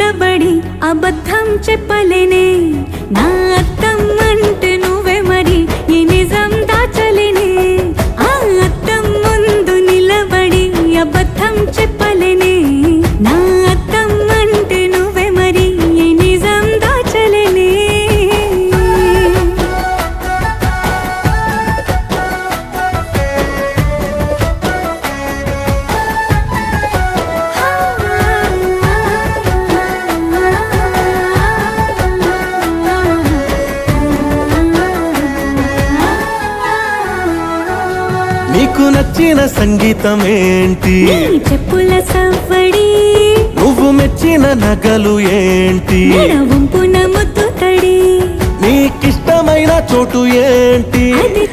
నిలబడి అబద్ధం చెప్పలేనే నా అద్దం అంటే నువ్వే మరి ఈ నిజం దాచలేనే ఆ అద్దం ముందు నిలబడి అబద్ధం చెప్పలేనే నా అద్దం అంటే నువ్వే మరి ఈ నిజం దాచలేనే నీకు నచ్చిన సంగీతం ఏంటి నీ చెప్పుల సవ్వడి నువ్వు మెచ్చిన నగలు ఏంటి వంపున ముద్దు తడి నీకిష్టమైన చోటు ఏంటి అది